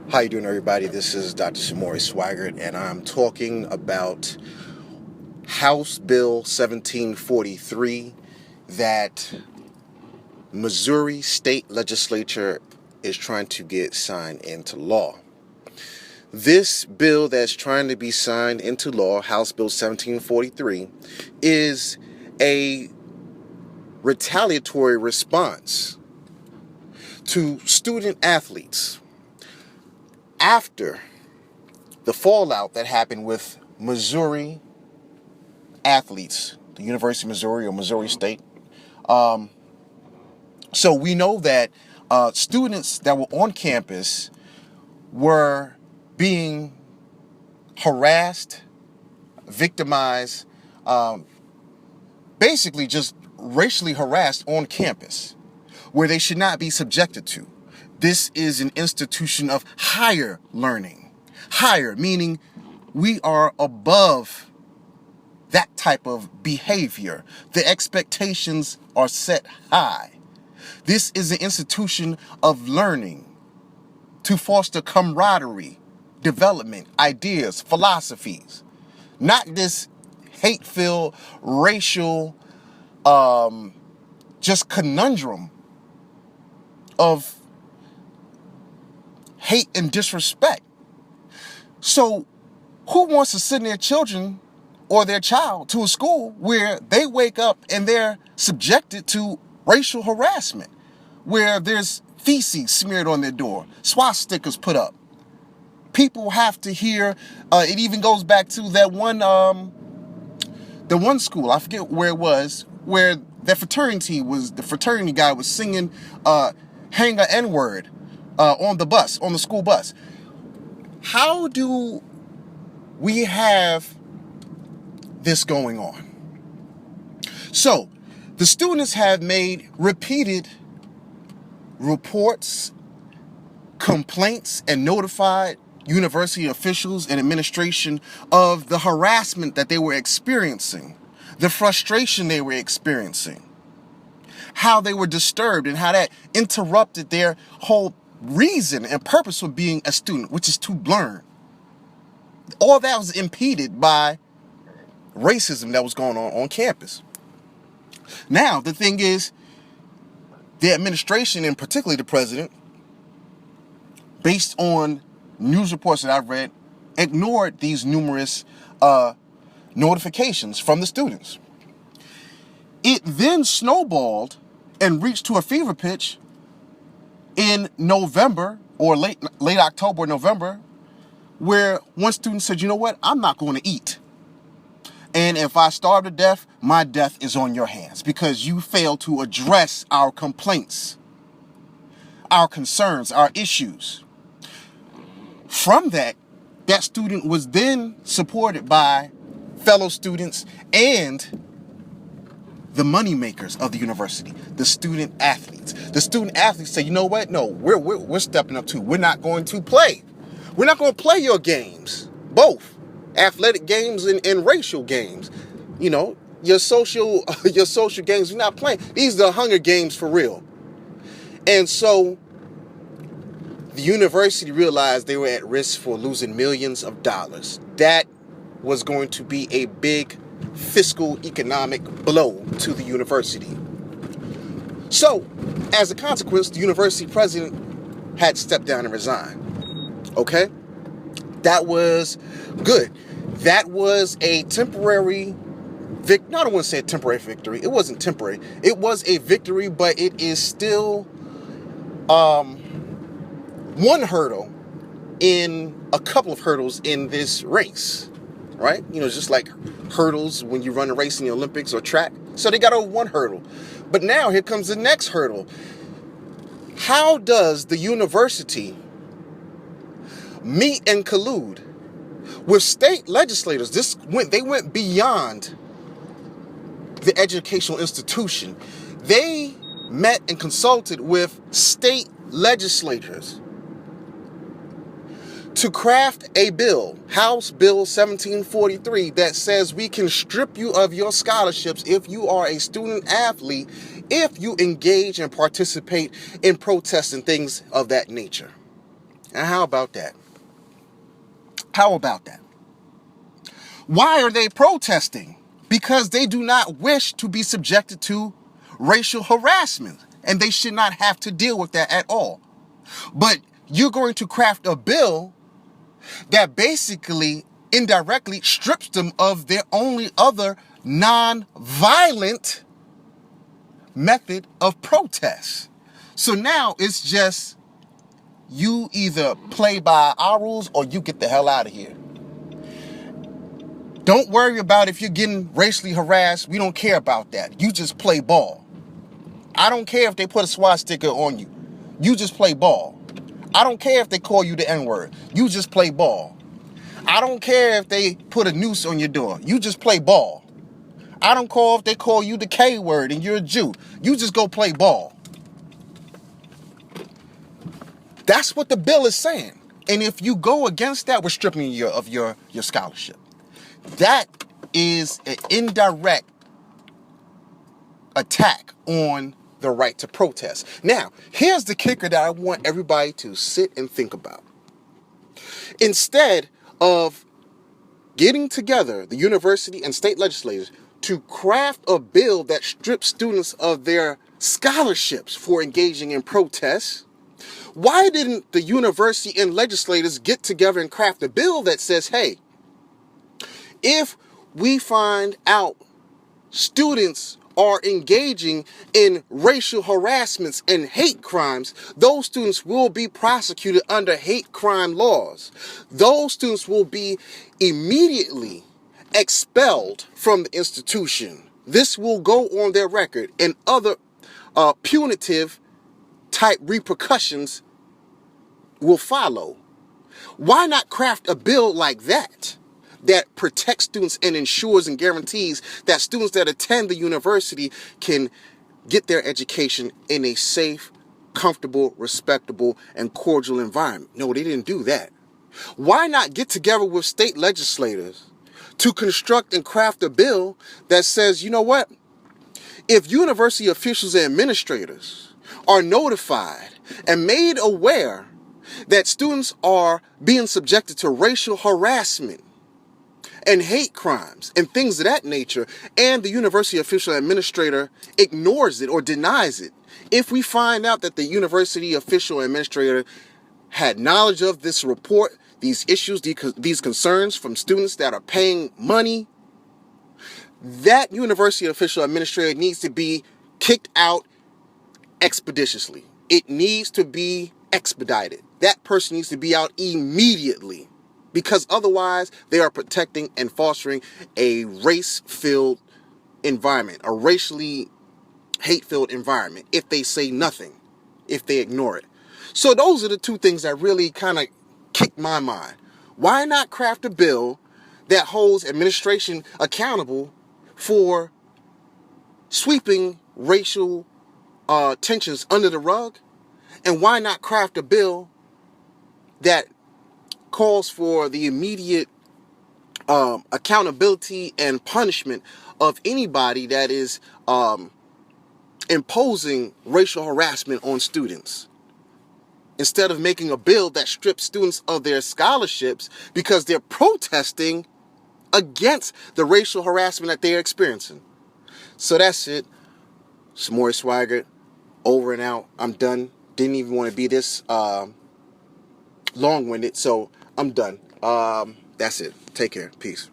How you doing, everybody? This is Dr. Shamori Swaggart, and I'm talking about House Bill 1743 that Missouri State Legislature is trying to get signed into law. This bill that's trying to be signed into law, House Bill 1743, is a retaliatory response to student athletes after the fallout that happened with Missouri athletes, the University of Missouri or Missouri State. So we know that students that were on campus were being harassed, victimized, basically just racially harassed on campus, where they should not be subjected to. This is an institution of higher learning. Higher, meaning we are above that type of behavior. The expectations are set high. This is an institution of learning to foster camaraderie, development, ideas, philosophies. Not this hate-filled, racial, just conundrum of hate and disrespect. So who wants to send their children or their child to a school where they wake up and they're subjected to racial harassment, where there's feces smeared on their door, swastikas put up? People have to hear, it even goes back to that one, the one school, I forget where it was, where the fraternity guy was singing, hang a N-word, on the school bus. How do we have this going on? So, the students have made repeated reports, complaints, and notified university officials and administration of the harassment that they were experiencing, the frustration they were experiencing, how they were disturbed, and how that interrupted their whole reason and purpose for being a student, which is to learn. All that was impeded by racism that was going on campus. Now, the thing is, the administration, and particularly the president, based on news reports that I've read, ignored these numerous notifications from the students. It then snowballed and reached to a fever pitch in November, or late October or November, where one student said, you know what, I'm not going to eat. And if I starve to death, my death is on your hands because you failed to address our complaints, our concerns, our issues. From that student was then supported by fellow students and the money makers of the university, the student athletes. The student athletes say, you know what? No, we're stepping up too. We're not going to play. We're not going to play your games, both athletic games and racial games. You know, your social games. We're not playing. These are the Hunger Games for real. And so the university realized they were at risk for losing millions of dollars. That was going to be a big fiscal economic blow to the university. So, as a consequence, the university president had stepped down and resigned. Okay? That was good. That was a temporary victory. I don't want to say a temporary victory. It wasn't temporary. It was a victory, but it is still one hurdle in a couple of hurdles in this race, right? You know, just like hurdles when you run a race in the Olympics or track. So they got over one hurdle. But now here comes the next hurdle. How does the university meet and collude with state legislators? They went beyond the educational institution. They met and consulted with state legislators to craft a bill, House Bill 1743, that says we can strip you of your scholarships if you are a student athlete, if you engage and participate in protests and things of that nature. And how about that? How about that? Why are they protesting? Because they do not wish to be subjected to racial harassment, and they should not have to deal with that at all. But you're going to craft a bill that basically indirectly strips them of their only other non-violent method of protest. So now it's just you either play by our rules or you get the hell out of here. Don't worry about if you're getting racially harassed. We don't care about that. You just play ball. I don't care if they put a swastika on you. You just play ball. I don't care if they call you the N-word. You just play ball. I don't care if they put a noose on your door. You just play ball. I don't care if they call you the K-word and you're a Jew. You just go play ball. That's what the bill is saying. And if you go against that, we're stripping you of your scholarship. That is an indirect attack on the right to protest. Now, here's the kicker that I want everybody to sit and think about. Instead of getting together, the university and state legislators, to craft a bill that strips students of their scholarships for engaging in protests, why didn't the university and legislators get together and craft a bill that says, hey, if we find out students are engaging in racial harassments and hate crimes, those students will be prosecuted under hate crime laws. Those students will be immediately expelled from the institution. This will go on their record, and other punitive type repercussions will follow. Why not craft a bill like that protects students and ensures and guarantees that students that attend the university can get their education in a safe, comfortable, respectable, and cordial environment? No, they didn't do that. Why not get together with state legislators to construct and craft a bill that says, you know what? If university officials and administrators are notified and made aware that students are being subjected to racial harassment and hate crimes and things of that nature, and the university official administrator ignores it or denies it, if we find out that the university official administrator had knowledge of this report, these issues, these concerns from students that are paying money, that university official administrator needs to be kicked out expeditiously. It needs to be expedited. That person needs to be out immediately, because otherwise they are protecting and fostering a race-filled environment, a racially hate-filled environment, if they say nothing, if they ignore it. So those are the two things that really kind of kicked my mind. Why not craft a bill that holds administration accountable for sweeping racial tensions under the rug? And why not craft a bill that calls for the immediate accountability and punishment of anybody that is imposing racial harassment on students, instead of making a bill that strips students of their scholarships because they're protesting against the racial harassment that they're experiencing? So that's it. Samori Swaggart, over and out. I'm done. Didn't even want to be this long-winded, so I'm done. That's it. Take care. Peace.